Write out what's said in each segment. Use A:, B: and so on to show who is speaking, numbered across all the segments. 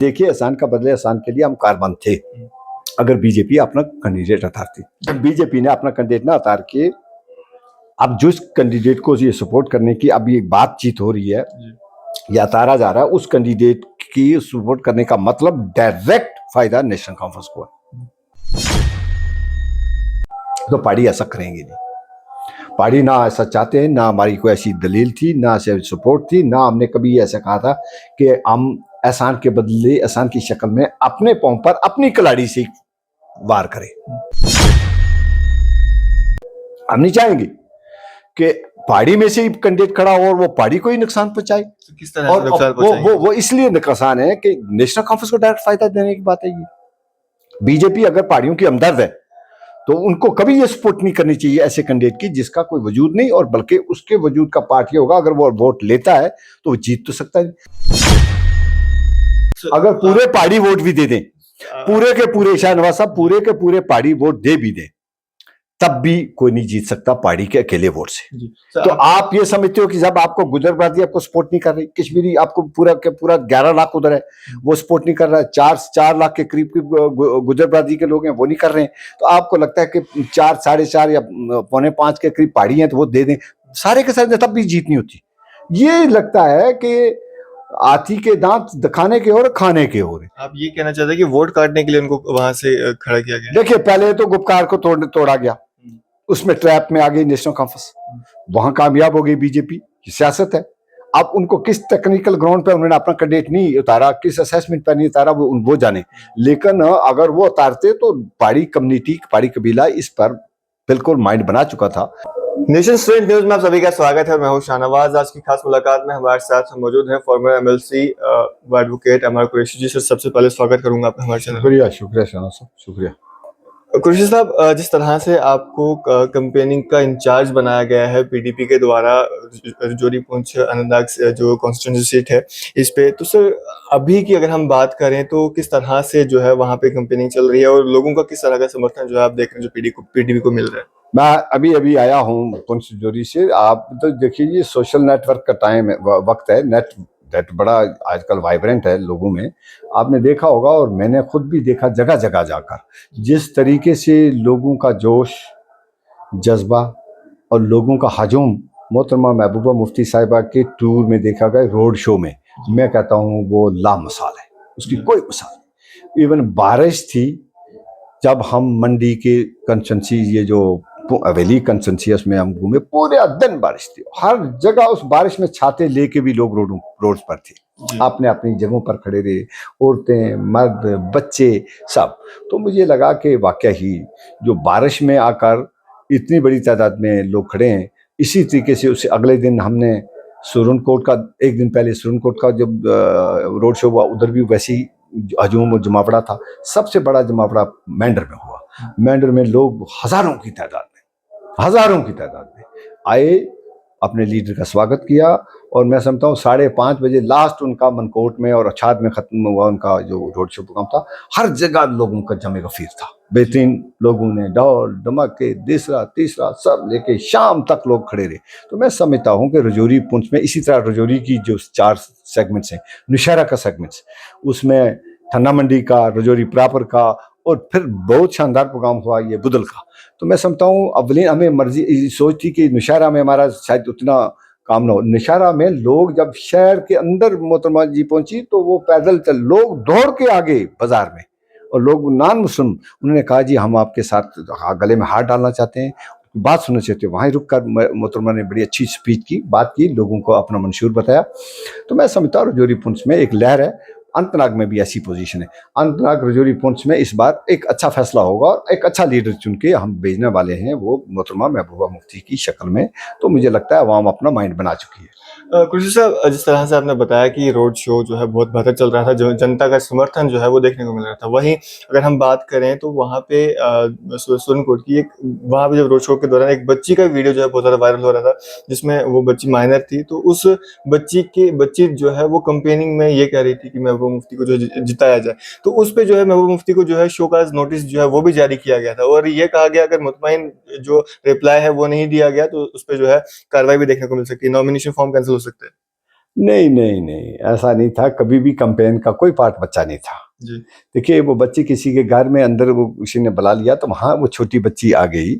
A: देखिए, एहसान का बदले एहसान के लिए हम कारबंद थे अगर बीजेपी अपना कैंडिडेट उतारती। जब बीजेपी ने अपना कैंडिडेट ना उतार के अब जिस कैंडिडेट को ये सपोर्ट करने की अब ये बातचीत हो रही है या उतारा जा रहा है, उस कैंडिडेट की सपोर्ट करने का मतलब डायरेक्ट फायदा नेशनल कॉन्फ्रेंस को है। तो पार्टी ऐसा करेंगे नहीं। पार्टी ना ऐसा चाहते हैं, ना हमारी कोई ऐसी दलील थी, ना ऐसे सपोर्ट थी, ना हमने कभी ऐसा कहा था कि हम एहसान के बदले एहसान की शक्ल में अपने पांव पर अपनी कलाड़ी से वार करें। हम नहीं चाहेंगे कि पहाड़ी में से ही कैंडिडेट खड़ा हो और वो पहाड़ी को ही नुकसान पहुंचाए।
B: तो किस तरह से नुकसान पहुंचाएंगे?
A: वो इसलिए नुकसान है कि नेशनल कॉन्फ्रेंस को डायरेक्ट फायदा देने की बात है। ये बीजेपी अगर पहाड़ियों की हमदर्द है तो उनको कभी ये सपोर्ट नहीं करनी चाहिए ऐसे कैंडिडेट की जिसका कोई वजूद नहीं, और बल्कि उसके वजूद का पार्ट ये होगा अगर वो वोट लेता है तो वो जीत तो सकता है। अगर पूरे पहाड़ी वोट भी दे दें, पूरे के पूरे शाहनवाज साहब पूरे के पूरे पहाड़ी वोट दे भी दें, तब भी कोई नहीं जीत सकता पहाड़ी के अकेले वोट से। तो आप ये समझते हो कि जब आपको गुजर बरादरी आपको सपोर्ट नहीं कर रही, कश्मीरी आपको पूरा के पूरा 11 लाख उधर है वो सपोर्ट नहीं कर रहा है, 4 लाख के करीब गुजर बरादरी के लोग हैं वो नहीं कर रहे हैं, तो आपको लगता है कि 4, 4.5 या 4.25 के करीब पहाड़ी हैं तो वो दे दें सारे के सारे, तब भी जीत नहीं होती। ये लगता है कि हाथी के दांत दिखाने के और खाने के और।
B: आप ये कहना चाहते हैं कि वोट काटने के लिए उनको वहां से खड़ा किया गया?
A: देखिए, पहले तो गुपकार को तोड़ा गया, उसमें ट्रैप में आ गई नेशनल कॉन्फ्रेंस, वहां कामयाब हो गई बीजेपी। ये सियासत है। अब उनको किस टेक्निकल ग्राउंड पे उन्होंने अपना कैंडिडेट नहीं उतारा, किस असेसमेंट पर नहीं उतारा, वो जाने, लेकिन अगर वो उतारते तो पहाड़ी कम्युनिटी, पहाड़ी कबीला इस पर बिल्कुल माइंड बना चुका था।
B: नेशन स्ट्रेंथ न्यूज में आप सभी का स्वागत है। मैं हूं शाहनवाज। आज की खास मुलाकात में हमारे साथ मौजूद हैं फॉर्मर एमएलसी एडवोकेट अमर कुरैशी जी। सर, सबसे पहले स्वागत करूंगा आपका हमारे चैनल।
A: शुक्रिया शाहनवाज साहब, शुक्रिया।
B: कुरैशी साहब, जिस तरह से आपको कैंपेनिंग का इंचार्ज बनाया गया है पीडीपी के द्वारा, राजौरी पुंछ अनंतनाग जो कॉन्स्टिट्यूंसी सीट है इस पे, तो सर अभी की अगर हम बात करें तो किस तरह से जो है वहां पे कैंपेनिंग चल रही है और लोगों का किस तरह का समर्थन जो है आप देख रहे हैं जो पीडीपी को मिल रहा है?
A: मैं अभी आया हूँ पुंछ राजौरी से। आप तो देखिए, ये सोशल नेटवर्क का टाइम है, वक्त है। नेट बड़ा आजकल वाइब्रेंट है लोगों में, आपने देखा होगा और मैंने खुद भी देखा जगह जगह जाकर जिस तरीके से लोगों का जोश, जज्बा और लोगों का हजूम मोहतरमा महबूबा मुफ्ती साहिबा के टूर में देखा गया, रोड शो में, मैं कहता हूँ वो लामिसाल है, उसकी कोई मिसाल नहीं। इवन बारिश थी जब हम मंडी के कंस्टिट्यूंसी, ये जो हवेली कंस्टिट्यूंसी, उसमें हम घूमे, पूरे दिन बारिश थी, हर जगह उस बारिश में छाते लेके भी लोग रोड पर थे, अपने अपनी जगहों पर खड़े रहे, औरतें, मर्द, बच्चे सब। तो मुझे लगा कि वाकई ही जो बारिश में आकर इतनी बड़ी तादाद में लोग खड़े हैं। इसी तरीके से उससे अगले दिन हमने सुरनकोट का, एक दिन पहले सुरनकोट का जब रोड शो हुआ, उधर भी वैसी हजूम और जमावड़ा था। सबसे बड़ा जमावड़ा मेंढर में हुआ। मेंढर में लोग हजारों की तादाद में आए, अपने लीडर का स्वागत किया, और मैं समझता हूँ 5:30 बजे लास्ट उनका मनकोट में और अछाद में खत्म हुआ उनका जो रोड शो प्रोग्राम था। हर जगह लोगों का जमे गफीर था, बेहतरीन लोगों ने ढोल धमाके, दूसरा तीसरा सब लेके शाम तक लोग खड़े रहे। तो मैं समझता हूँ कि राजौरी पुंछ में इसी तरह राजौरी की जो 4 सेगमेंट्स हैं, नौशहरा का सेगमेंट्स, उसमें ठन्ना मंडी का, राजौरी प्रॉपर का, और फिर बहुत शानदार प्रोग्राम हुआ ये बुदल का। तो मैं समझता हूँ अवलीन हमें मर्जी सोच थी कि नौशहरा में हमारा शायद उतना काम ना हो। नौशहरा में लोग जब शहर के अंदर मोहतरमा जी पहुंची तो वो पैदल चल, लोग दौड़ के आ गए बाजार में, और लोग नॉन मुस्लिम, उन्होंने कहा जी हम आपके साथ गले में हाथ डालना चाहते हैं, बात सुनना चाहते हैं। वहीं रुक कर मोहतरमा ने बड़ी अच्छी स्पीच की, बात की, लोगों को अपना मंशूर बताया। तो मैं समझता हूँ राजौरी पुंछ में एक लहर है, अनंतनाग में भी ऐसी पोजीशन है। अनंतनाग राजौरी पुंछ में इस बार एक अच्छा फैसला होगा और एक अच्छा लीडर चुन के हम भेजने वाले हैं, वो मोहतरमा महबूबा मुफ्ती की शक्ल में। तो मुझे लगता है अवाम अपना माइंड बना चुकी है।
B: कुरैशी साहब, जिस तरह से आपने बताया कि रोड शो जो है बहुत बेहतर चल रहा था, जो जनता का समर्थन जो है वो देखने को मिल रहा था, वहीं अगर हम बात करें तो वहाँ पे सुरनकोट की वहाँ पे जब रोड शो के दौरान एक बच्ची का वीडियो जो है बहुत ज़्यादा वायरल हो रहा था, जिसमें वो बच्ची माइनर थी। तो उस बच्ची जो है वो कंपेनिंग में ये कह रही थी कि महबूबा मुफ्ती को जो जिताया जाए, तो उस पर जो है महबूबा मुफ्ती को जो है शोकाज नोटिस जो है वो भी जारी किया गया था, और ये कहा गया अगर मुतमईन जो रिप्लाई है वो नहीं दिया गया तो उस पर जो है कार्रवाई भी देखने को मिल सकती है, नॉमिनेशन फॉर्म कैंसिल हो सकते हैं।
A: नहीं नहीं नहीं, ऐसा नहीं था, कभी भी कैंपेन का कोई पार्ट बच्चा नहीं था।
B: जी।
A: देखिए वो बच्ची किसी के घर में अंदर वो किसी ने बुला लिया तो वहाँ वो छोटी बच्ची आ गई,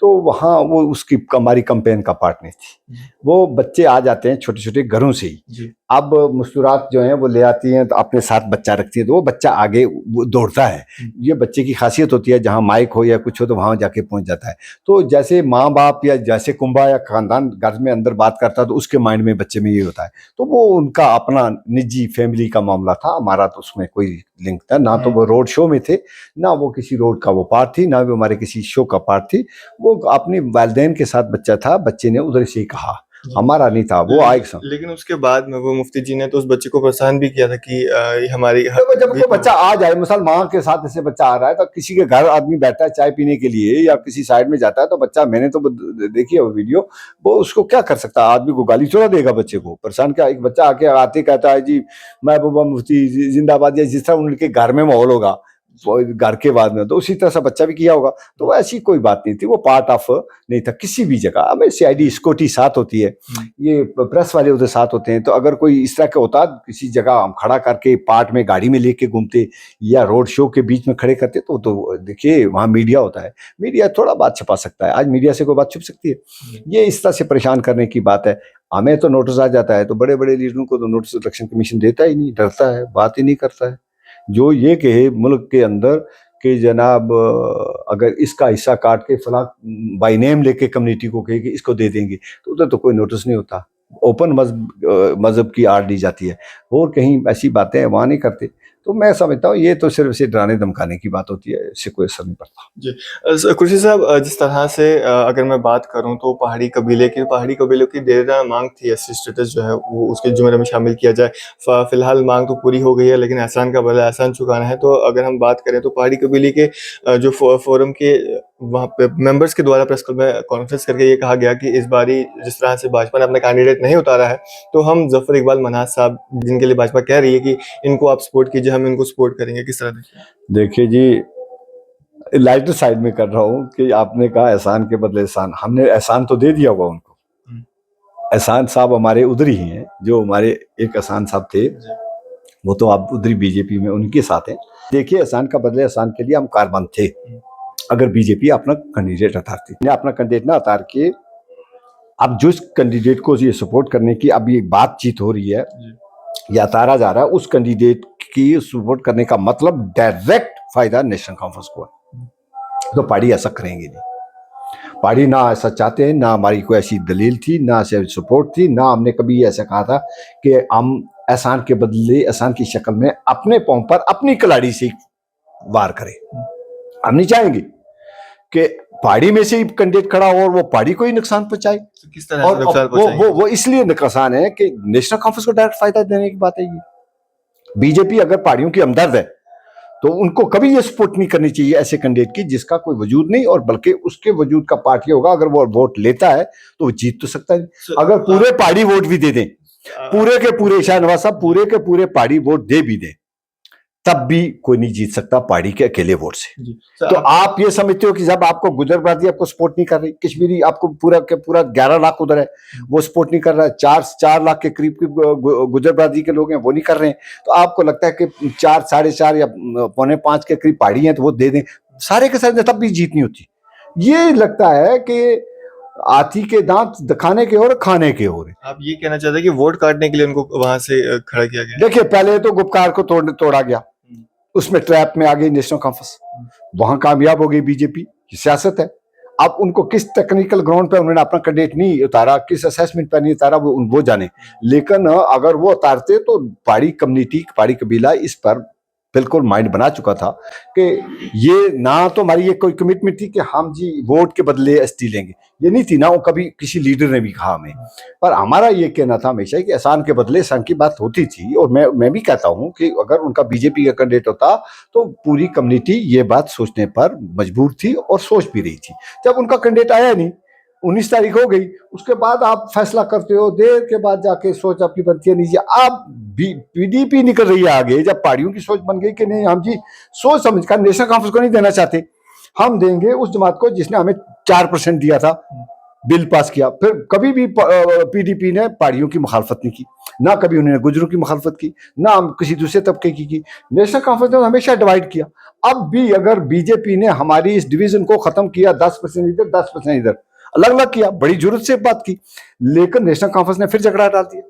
A: तो वहाँ वो उसकी हमारी कैंपेन का पार्ट नहीं थी। वो बच्चे आ जाते हैं छोटे छोटे घरों से ही।
B: जी।
A: अब मुस्कुरात जो है वो ले आती हैं तो अपने साथ बच्चा रखती है, तो वो बच्चा आगे वो दौड़ता है। ये बच्चे की खासियत होती है, जहाँ माइक हो या कुछ हो तो वहाँ जाके पहुंच जाता है। तो जैसे माँ बाप या जैसे कुंबा या खानदान घर में अंदर बात करता है तो उसके माइंड में बच्चे में ये होता है, तो वो उनका अपना निजी फैमिली का मामला था, हमारा तो उसमें कोई लिंक था ना। तो वो रोड शो में थे, ना वो किसी रोड का वो पार्ट थी, ना वो हमारे किसी शो का पार्ट थी। वो अपनी वालिदैन के साथ बच्चा था, बच्चे ने उधर से ही कहा, हमारा नहीं था। वो आए
B: लेकिन उसके बाद में वो मुफ्ती जी ने तो उस बच्चे को परेशान भी किया था कि ये हमारी
A: जब कोई बच्चा आ जाए, मिसाल माँ के साथ ऐसे बच्चा आ रहा है तो किसी के घर आदमी बैठा है चाय पीने के लिए या किसी साइड में जाता है तो बच्चा, मैंने तो देखी है वो वीडियो, वो उसको क्या कर सकता है, आदमी को गाली थोड़ा देगा बच्चे को, परेशान क्या। एक बच्चा आके आते कहता है जी महबूबा मुफ्ती जिंदाबाद, या जिस तरह उनके घर में माहौल होगा घर के बाद में, तो उसी तरह से बच्चा भी किया होगा। तो ऐसी कोई बात नहीं थी, वो पार्ट ऑफ नहीं था किसी भी जगह। हमें सीआईडी स्कॉटी साथ होती है, ये प्रेस वाले उधर साथ होते हैं, तो अगर कोई इस तरह का होता किसी जगह हम खड़ा करके पार्ट में गाड़ी में लेके घूमते या रोड शो के बीच में खड़े करते तो देखिए वहाँ मीडिया होता है, मीडिया थोड़ा बात छुपा सकता है। आज मीडिया से कोई बात छुप सकती है? ये इस तरह से परेशान करने की बात है। हमें तो नोटिस आ जाता है, तो बड़े बड़े लीडरों को तो नोटिस इलेक्शन कमीशन देता ही नहीं, डरता है, बात ही नहीं करता है। जो ये कहे मुल्क के अंदर कि जनाब अगर इसका हिस्सा काट के फला बाई नेम लेके कम्युनिटी को कहे कि इसको दे देंगे, तो उधर तो कोई नोटिस नहीं होता। ओपन मजहब की आड़ ली जाती है, और कहीं ऐसी बातें वहाँ नहीं करते। तो मैं समझता हूँ ये तो सिर्फ से डराने धमकाने की बात होती है, इससे कोई असर नहीं पड़ता।
B: जी। कुर्सी साहब, जिस तरह से अगर मैं बात करूं तो पहाड़ी कबीलों की देर मांग थी एससी स्टेटस जो है वो उसके जुमरे में शामिल किया जाए। फिलहाल मांग तो पूरी हो गई है, लेकिन एहसान का बदला एहसान चुकाना है। तो अगर हम बात करें तो पहाड़ी कबीले के जो फोरम के वहाँ पे मेंबर्स के द्वारा प्रेस क्लब में कॉन्फ्रेंस करके ये कहा गया कि इस बारी जिस तरह से भाजपा ने अपना कैंडिडेट नहीं उतारा है, तो हम जफर इकबाल मन्हास साहब जिनके लिए भाजपा कह रही है कि इनको आप सपोर्ट कीजिए, हम इनको सपोर्ट करेंगे, किस तरह
A: देखिए जी, लाइटर साइड में कर रहा हूँ कि आपने कहा एहसान के बदले एहसान, हमने एहसान तो दे दिया होगा उनको। एहसान साहब हमारे उधर ही हैं, जो हमारे एक एहसान साहब थे वो तो आप उधर बीजेपी में उनके साथ हैं। देखिए एहसान का बदले एहसान के लिए हम कारबंद थे, अगर बीजेपी अपना कैंडिडेट उतारती। अपना कैंडिडेट ना उतार के अब जिस कैंडिडेट को ये सपोर्ट करने की अब ये बातचीत हो रही है या उतारा जा रहा है, उस कैंडिडेट की सपोर्ट करने का मतलब डायरेक्ट फायदा नेशनल कॉन्फ्रेंस को है। तो पार्टी ऐसा करेंगे नहीं, पार्टी ना ऐसा चाहते हैं, ना हमारी कोई ऐसी दलील थी, ना ऐसे सपोर्ट थी, ना हमने कभी ऐसा कहा था कि हम एहसान के बदले एहसान की शक्ल में अपने पांव पर अपनी कलाड़ी से वार करें। हम नहीं चाहेंगे कि पहाड़ी में से ही कैंडिडेट खड़ा हो और वो पहाड़ी को ही नुकसान पहुंचाए।
B: तो किस तरह से नुकसान पहुंचाएंगे?
A: वो इसलिए नुकसान है कि नेशनल कॉन्फ्रेंस को डायरेक्ट फायदा देने की बात है ये। बीजेपी अगर पहाड़ियों की हमदर्द है तो उनको कभी ये सपोर्ट नहीं करनी चाहिए ऐसे कैंडिडेट की जिसका कोई वजूद नहीं, और बल्कि उसके वजूद का पार्ट ये होगा अगर वो वोट लेता है तो वो जीत तो सकता है। अगर पूरे पहाड़ी वोट भी दे दें, पूरे के पूरे शाहनवाज साहब पूरे के पूरे पहाड़ी वोट दे भी दें, तब भी कोई नहीं जीत सकता पहाड़ी के अकेले वोट से। तो आप ये समझते हो कि जब आपको गुजर बरादरी आपको सपोर्ट नहीं कर रही, कश्मीरी आपको पूरा के पूरा 11 लाख उधर है वो सपोर्ट नहीं कर रहा है, 4 लाख के करीब गुजर बरादरी के लोग हैं वो नहीं कर रहे हैं, तो आपको लगता है कि 4, 4.5 या 4.25 के करीब पहाड़ी हैं तो वो दे दें सारे के सारे, तब भी जीत नहीं होती। ये लगता है कि हाथी के दांत दिखाने के और खाने के और।
B: आप ये कहना चाहते हैं कि वोट काटने के लिए उनको वहां से खड़ा किया गया?
A: देखिए पहले तो गुप्कार को तोड़ा गया, उसमें ट्रैप में आ गई नेशनल कॉन्फ्रेंस, वहां कामयाब हो गई बीजेपी, सियासत है। अब उनको किस टेक्निकल ग्राउंड पे उन्होंने अपना कैंडिडेट नहीं उतारा, किस असेसमेंट पे नहीं उतारा, वो जाने। लेकिन अगर वो उतारते तो पहाड़ी कम्युनिटी, पहाड़ी कबीला इस पर बिल्कुल माइंड बना चुका था कि ये ना तो हमारी ये कोई कमिटमेंट थी कि हम जी वोट के बदले एसटी लेंगे, ये नहीं थी ना, वो कभी किसी लीडर ने भी कहा हमें। पर हमारा ये कहना था हमेशा कि एहसान के बदले एहसान की बात होती थी, और मैं भी कहता हूं कि अगर उनका बीजेपी का कैंडिडेट होता तो पूरी कम्युनिटी ये बात सोचने पर मजबूर थी और सोच भी रही थी। जब उनका कैंडिडेट आया नहीं, 19 तारीख हो गई, उसके बाद आप फैसला करते हो, देर के बाद जाके सोच आपकी बनती है नीचे। आप पीडीपी निकल रही है आगे, जब पहाड़ियों की सोच बन गई कि नहीं हम जी सोच समझकर नेशनल कॉन्फ्रेंस को नहीं देना चाहते, हम देंगे उस जमात को जिसने हमें 4% दिया था, बिल पास किया। फिर कभी भी पीडीपी ने पहाड़ियों की मुखालफत नहीं की, ना कभी उन्होंने गुजरों की मुखालफत की, ना किसी दूसरे तबके की। नेशनल कॉन्फ्रेंस ने हमेशा डिवाइड किया। अब भी अगर बीजेपी ने हमारी इस डिवीजन को खत्म किया, 10% इधर 10% इधर, अलग अलग किया, बड़ी जरूरत से बात की, लेकिन नेशनल कॉन्फ्रेंस ने फिर झगड़ा डाल दिया।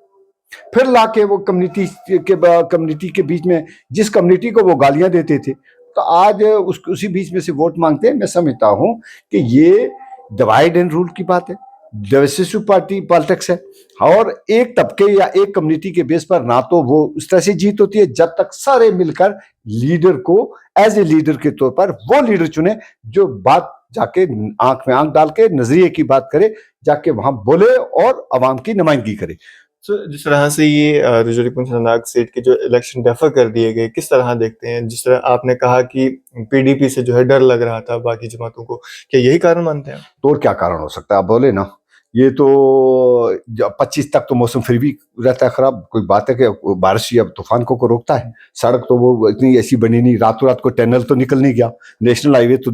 A: फिर लाके वो कम्युनिटी के बीच में, जिस कम्युनिटी को वो गालियां देते थे, तो आज उसी बीच में से वोट मांगते हैं। मैं समझता हूं कि ये डिवाइड एंड रूल की बात है, डिविसिव पार्टी पॉलिटिक्स है, और एक तबके या एक कम्युनिटी के बेस पर ना तो वो उस तरह से जीत होती है जब तक सारे मिलकर लीडर को एज ए लीडर के तौर पर वो लीडर चुने जो बात जाके आंख में आंख डाल के नजरिए की बात करे, जाके वहां बोले और अवाम की नुमाइंदगी करे।
B: तो जिस तरह से ये राजौरी पुंछ शहनाग सीट के जो इलेक्शन डेफर कर दिए गए, किस तरह देखते हैं? जिस तरह आपने कहा कि पीडीपी से जो है डर लग रहा था बाकी जमातों को, क्या यही कारण मानते हैं?
A: तो और क्या कारण हो सकता है, आप बोले ना। ये तो 25 तक तो मौसम फिर भी रहता है खराब। कोई बात है कि बारिश या तूफान को रोकता है? सड़क तो वो इतनी ऐसी बनी नहीं, रातों रात को टनल तो निकल नहीं गया। नेशनल हाईवे तो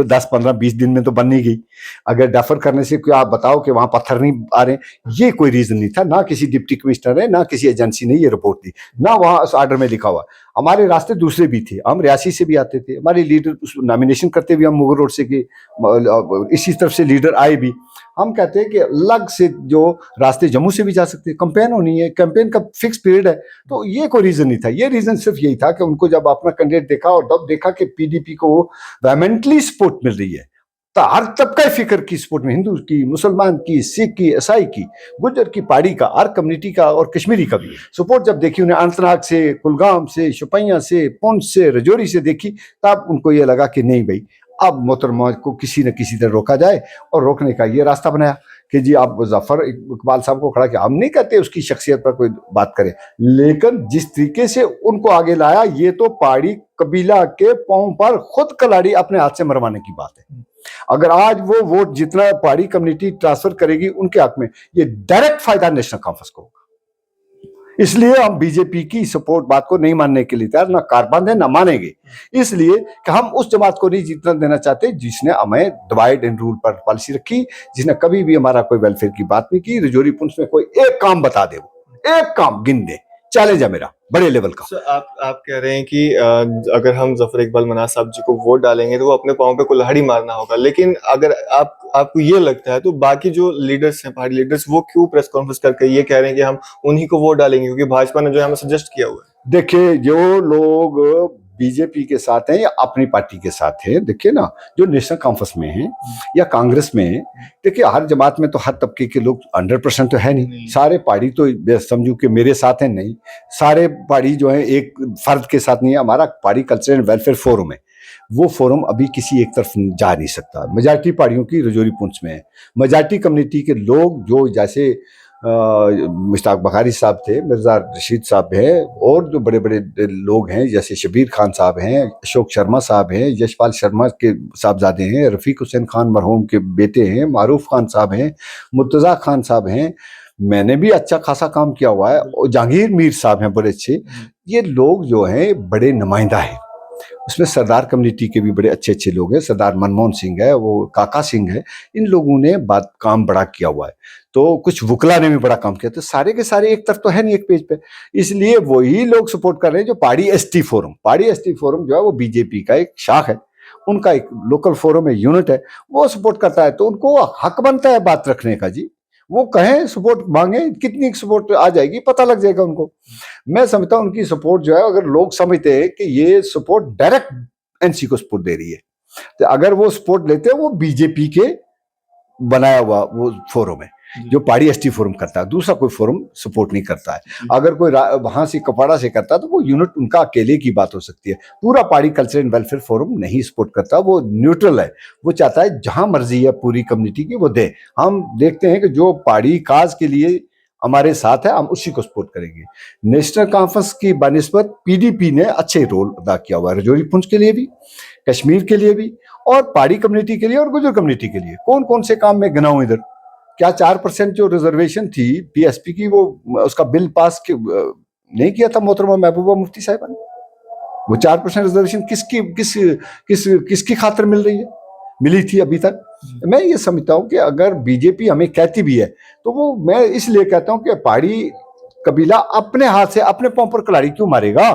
A: 10 15 20 दिन में तो बन नहीं गई। अगर डेफर करने से कोई आप बताओ कि वहां पत्थर नहीं आ रहे, ये कोई रीजन नहीं था। ना किसी डिप्टी कमिश्नर ने, ना किसी एजेंसी ने ये रिपोर्ट दी, ना वहां उस ऑर्डर में लिखा हुआ। हमारे रास्ते दूसरे भी थे, हम रियासी से भी आते थे, हमारे लीडर नॉमिनेशन करते हुए हम मुगल रोड से कि इसी तरफ से लीडर आए भी। हम कहते हैं कि अलग से जो रास्ते जम्मू से भी जा सकते हैं, कैंपेन होनी है, कैंपेन का फिक्स पीरियड है। तो ये कोई रीजन नहीं था, ये रीजन सिर्फ यही था कि उनको जब अपना कैंडिडेट देखा और तब देखा कि पीडीपी को वेमेंटली सपोर्ट मिल रही है, तो हर तबका फिक्र की सपोर्ट में, हिंदू की, मुसलमान की, सिख की, ईसाई की, गुजर की, पहाड़ी का, हर कम्युनिटी का और कश्मीरी का भी सपोर्ट जब देखी उन्हें, अनंतनाग से, कुलगाम से, शुपैया से, पुंछ से, रजौरी से देखी, तब उनको ये लगा कि नहीं भाई, अब मोहतरमा को किसी न किसी तरह रोका जाए। और रोकने का ये रास्ता बनाया कि जी आप जफर इकबाल साहब को खड़ा किया। हम नहीं कहते उसकी शख्सियत पर कोई बात करे, लेकिन जिस तरीके से उनको आगे लाया, ये तो पहाड़ी कबीला के पांव पर खुद कलाड़ी अपने हाथ से मरवाने की बात है। अगर आज वो वोट जितना पहाड़ी कम्युनिटी ट्रांसफर करेगी उनके हक में, ये डायरेक्ट फायदा नेशनल कॉन्फ्रेंस को होगा। इसलिए हम बीजेपी की सपोर्ट बात को नहीं मानने के लिए तैयार, ना कारबंद है ना मानेंगे। इसलिए कि हम उस जमात को नहीं जीतना देना चाहते जिसने हमें डिवाइड एंड रूल पर पॉलिसी रखी, जिसने कभी भी हमारा कोई वेलफेयर की बात नहीं की। रजौरी पुंछ में कोई एक काम बता दे, वो एक काम गिन दे, चैलेंज है मेरा बड़े लेवल का।
B: सर आप कह रहे हैं कि अगर हम जफर इकबाल मनाज साहब जी को वोट डालेंगे तो वो अपने पाँव पे कुल्हाड़ी मारना होगा, लेकिन अगर आपको ये लगता है तो बाकी जो लीडर्स हैं, पहाड़ी लीडर्स, वो क्यों प्रेस कॉन्फ्रेंस करके ये कह रहे हैं कि हम उन्हीं को वोट डालेंगे क्योंकि भाजपा ने जो है हमें सजेस्ट किया हुआ है?
A: देखिए, जो लोग बीजेपी के साथ हैं या अपनी पार्टी के साथ हैं, देखिए ना, जो नेशनल कॉन्फ्रेंस में हैं या कांग्रेस में हैं, देखिए हर जमात में तो हर तबके के लोग 100% तो है नहीं। सारे पहाड़ी तो समझू कि मेरे साथ हैं नहीं, सारे पहाड़ी जो है एक फर्द के साथ नहीं है। हमारा पहाड़ी कल्चर एंड वेलफेयर फोरम है, वो फोरम अभी किसी एक तरफ जा नहीं सकता। मेजॉरिटी पहाड़ियों की रजौरी पुंछ में है। मेजॉरिटी कम्युनिटी के लोग जो जैसे मुश्ताक बखारी साहब थे, मिर्जा रशीद साहब हैं, और जो बड़े बड़े लोग हैं जैसे शबीर खान साहब हैं, अशोक शर्मा साहब हैं, यशपाल शर्मा के साहबजादे हैं, रफ़ीक हुसैन खान मरहूम के बेटे हैं, मारूफ खान साहब हैं, मुर्तज़ा खान साहब हैं, मैंने भी अच्छा खासा काम किया हुआ है, और जहांगीर मीर साहब हैं बड़े अच्छे। ये लोग जो हैं बड़े नुमाइंदा हैं। उसमें सरदार कम्युनिटी के भी बड़े अच्छे अच्छे लोग हैं, सरदार मनमोहन सिंह है, वो काका सिंह है, इन लोगों ने बात काम बड़ा किया हुआ है। तो कुछ वुकला ने भी बड़ा काम किया। तो सारे के सारे एक तरफ तो है नहीं एक पेज पे, इसलिए वही लोग सपोर्ट कर रहे हैं जो पहाड़ी एसटी फोरम। पहाड़ी एसटी फोरम जो है वो बीजेपी का एक शाख है, उनका एक लोकल फोरम है, यूनिट है, वो सपोर्ट करता है। तो उनको हक बनता है बात रखने का जी। वो कहें, सपोर्ट मांगे, कितनी सपोर्ट आ जाएगी पता लग जाएगा उनको। मैं समझता हूं उनकी सपोर्ट जो है, अगर लोग समझते हैं कि ये सपोर्ट डायरेक्ट एनसी को सपोर्ट दे रही है, तो अगर वो सपोर्ट लेते हैं, वो बीजेपी के बनाया हुआ वो फोरम है जो पहाड़ी एसटी फोरम करता है, दूसरा कोई फोरम सपोर्ट नहीं करता है। अगर कोई वहां से कपाड़ा से करता है तो वो यूनिट उनका अकेले की बात हो सकती है। पूरा पहाड़ी कल्चर एंड वेलफेयर फोरम नहीं सपोर्ट करता, वो न्यूट्रल है। वो चाहता है जहां मर्जी है पूरी कम्युनिटी की वो दे। हम देखते हैं कि जो पहाड़ी काज के लिए हमारे साथ है, हम उसी को सपोर्ट करेंगे। नेशनल कॉन्फ्रेंस की बनिस्बत पीडीपी ने अच्छे रोल अदा किया हुआ है, रजौरी पुंछ के लिए भी, कश्मीर के लिए भी, और पहाड़ी कम्युनिटी के लिए और गुजर कम्युनिटी के लिए। कौन कौन से काम में गिनाऊं इधर? क्या 4% जो रिजर्वेशन थी पीएसपी की, वो उसका बिल पास नहीं किया था मोहतरमा महबूबा मुफ्ती साहिबा ने? वो 4% रिजर्वेशन किसकी खातिर मिल रही है? मिली थी अभी तक। मैं ये समझता हूँ कि अगर बीजेपी हमें कहती भी है तो वो, मैं इसलिए कहता हूँ कि पहाड़ी कबीला अपने हाथ से अपने पांव पर कुल्हाड़ी क्यों मारेगा?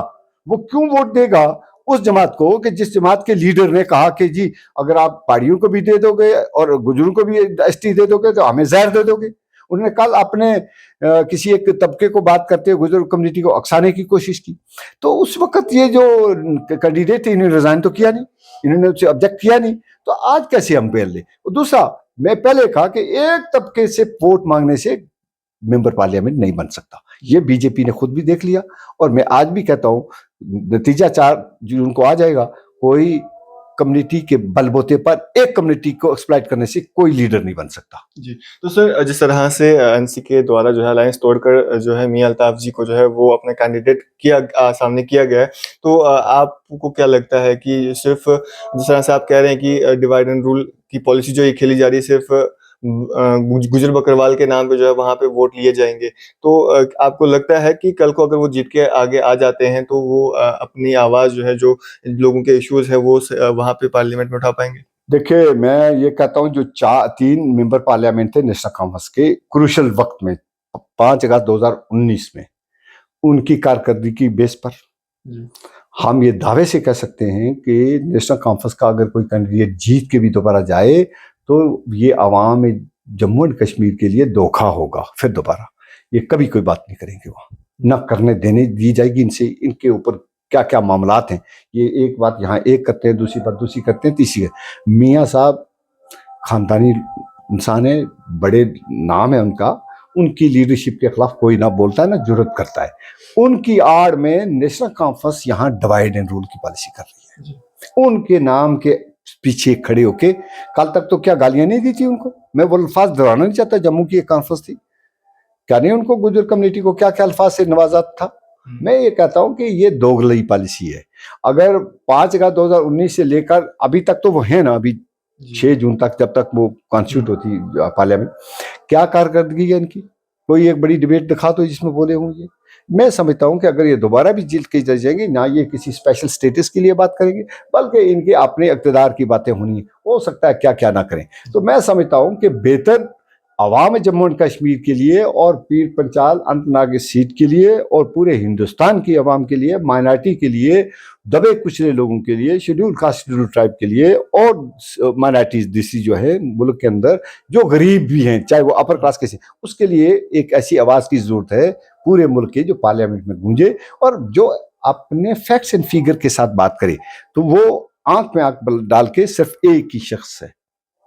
A: वो क्यों वोट देगा उस जमात को कि जिस जमात के लीडर ने कहा कि जी अगर आप पहाड़ियों को भी दे दोगे और गुजरों को भी एसटी दे दोगे तो हमें जहर दे दोगे। उन्होंने कल अपने किसी एक तबके को बात करते हुए गुजर कम्युनिटी को अकसाने की कोशिश की। तो उस वक्त ये जो कैंडिडेट थे इन्होंने रिजाइन तो किया नहीं, इन्होंने उससे ऑब्जेक्ट किया नहीं, तो आज कैसे हम बेल ले? दूसरा, मैं पहले कहा कि एक तबके से वोट मांगने से मेंबर पार्लियामेंट नहीं बन सकता, ये बीजेपी ने खुद भी देख लिया। और मैं आज भी कहता हूं नतीजा 4 जून को आ जाएगा, कोई कम्युनिटी के बलबूते पर एक कम्युनिटी को एक्सप्लॉइट करने से कोई लीडर नहीं बन सकता।
B: जी, तो सर जिस तरह से एनसी के द्वारा जो है अलायंस तोड़कर जो है मियां अल्ताफ जी को जो है वो अपना कैंडिडेट सामने किया गया है, तो आपको क्या लगता है कि सिर्फ जिस तरह से आप कह रहे हैं कि डिवाइड एंड रूल की पॉलिसी जो ये खेली जा रही है सिर्फ गुजर बकरवाल के नाम पे जो है वहां पे वोट लिए जाएंगे, तो आपको लगता है कि कल को अगर वो जीत के आगे आ जाते हैं तो वो अपनी आवाज जो है जो लोगों के इश्यूज है वो वहां पे पार्लियामेंट में उठा पाएंगे?
A: देखिए, मैं ये कहता हूं जो 3 मेंबर पार्लियामेंट थे नेशनल कॉन्फ्रेंस के क्रूशल वक्त में 5 अगस्त 2019 में, उनकी कारकर्दगी की बेस पर हम ये दावे से कह सकते हैं कि नेशनल कॉन्फ्रेंस का अगर कोई कैंडिडेट जीत के भी दोबारा जाए तो ये अवाम जम्मू एंड कश्मीर के लिए धोखा होगा। फिर दोबारा ये कभी कोई बात नहीं करेंगे, वहाँ न करने देने दी जाएगी इनसे। इनके ऊपर क्या क्या मामलात हैं, ये एक बात यहाँ एक करते हैं, दूसरी बात दूसरी करते हैं, तीसरी है। मियाँ साहब खानदानी इंसान है, बड़े नाम है उनका, उनकी लीडरशिप के खिलाफ कोई ना बोलता है ना जुर्रत करता है। उनकी आड़ में नेशनल कॉन्फ्रेंस यहाँ डिवाइड एंड रूल की पॉलिसी कर रही है, उनके नाम के पीछे खड़े होके। कल तक तो क्या गालियां नहीं दी थी उनको, मैं वो अल्फाज दोहराना नहीं चाहता, जम्मू की एक कॉन्फ्रेंस थी, क्या नहीं उनको गुजर कम्युनिटी को क्या क्या अल्फाज से नवाजा था। मैं ये कहता हूं कि ये दोगलई पॉलिसी है। अगर 5 अगस्त 2019 से लेकर अभी तक तो वो है ना, अभी 6 जून तक जब तक वो कॉन्स्टिट्यूट होती पार्लियामेंट, क्या कारकर्दगी है इनकी? कोई एक बड़ी डिबेट दिखा दो जिसमें बोले होंगे। मैं समझता हूं कि अगर ये दोबारा भी जीत के जाएंगे ना, ये किसी स्पेशल स्टेटस के लिए बात करेंगे, बल्कि इनके अपने इक़्तिदार की बातें होनी, हो सकता है क्या क्या ना करें। तो मैं समझता हूं कि बेहतर अवाम जम्मू एंड कश्मीर के लिए और पीर पंचाल अनंतनाग सीट के लिए और पूरे हिंदुस्तान की अवाम के लिए, माइनॉरिटी के लिए, दबे कुचले लोगों के लिए, शेड्यूल कास्ट शेड्यूल ट्राइब के लिए और माइनॉरिटीज दूसरी जो है मुल्क के अंदर जो गरीब भी हैं, चाहे वो अपर क्लास के से, उसके लिए एक ऐसी आवाज़ की ज़रूरत है पूरे मुल्क के जो पार्लियामेंट में गूंजे और जो अपने फैक्ट्स एंड फिगर के साथ बात करे। तो वो आंख में आंख डाल के सिर्फ एक ही शख्स है।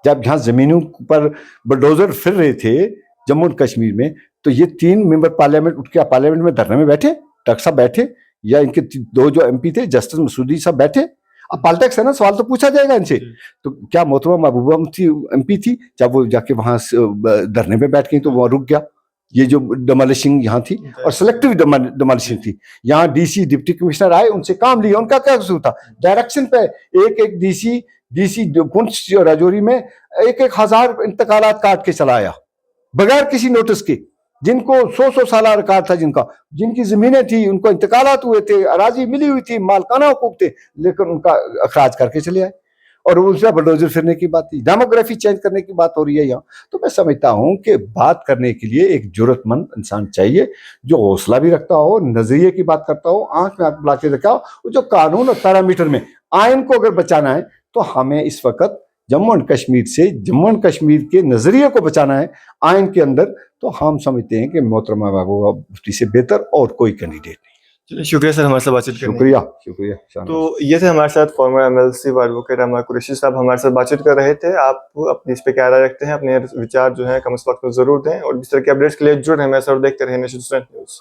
A: जब यहाँ जमीनों पर बुलडोजर फिर रहे थे जम्मू एंड कश्मीर में, तो ये 3 मेंबर पार्लियामेंट उठ के पार्लियामेंट में धरने में बैठे, डॉक्टर साहब बैठे, या इनके 2 जो एमपी थे जस्टिस मसूदी साहब बैठे। अब पॉलिटिक्स है ना, सवाल तो पूछा जाएगा इनसे। तो क्या मोहतरमा महबूबा मुफ्ती एमपी थी, जब वो जाके वहां धरने में बैठ गई तो वहां रुक गया। ये जो डिमोलिशिंग यहाँ थी और सिलेक्टिव डिमोलिशिंग थी, यहाँ डीसी डिप्टी कमिश्नर आए, उनसे काम लिया, उनका क्या कसूर था? डायरेक्शन पे एक एक डीसी पुंछ राजौरी में 1,000 इंतकालात काट के चलाया बगैर किसी नोटिस के, जिनको 100 साल रिकॉर्ड था, जिनकी जमीनें थी उनको इंतकालात हुए थे, अराजी मिली हुई थी, मालकाना हुकूक थे, लेकिन उनका अखराज करके चले आए। और उनसे बुलडोजर फिरने की बात थी, डेमोग्राफी चेंज करने की बात हो रही है यहाँ। तो मैं समझता हूँ कि बात करने के लिए एक जरूरतमंद इंसान चाहिए जो हौसला भी रखता हो, नजरिए की बात करता हो, आंख में आंख मिला के रखा हो। जो कानून और पैरामीटर में आयन को अगर बचाना है तो हमें इस वक्त जम्मू एंड कश्मीर से, जम्मू एंड कश्मीर के नजरिए को बचाना है आयन के अंदर, तो हम समझते हैं कि मोहतरमा महबूबा मुफ्ती से बेहतर और कोई कैंडिडेट नहीं।
B: चलिए, शुक्रिया सर हमारे साथ बातचीत करने के लिए।
A: शुक्रिया।
B: तो ये थे हमारे साथ फॉर्मर एमएलसी व एडवोकेट अमर कुरैशी साहब हमारे साथ बातचीत कर रहे थे। आप अपनी इस पे क्या राय रखते हैं, अपने विचार जो है कमेंट्स बॉक्स में जरूर दें और इस तरह के अपडेट्स के लिए जुड़े रहें मेरे साथ, देखते रहें नेशन न्यूज़।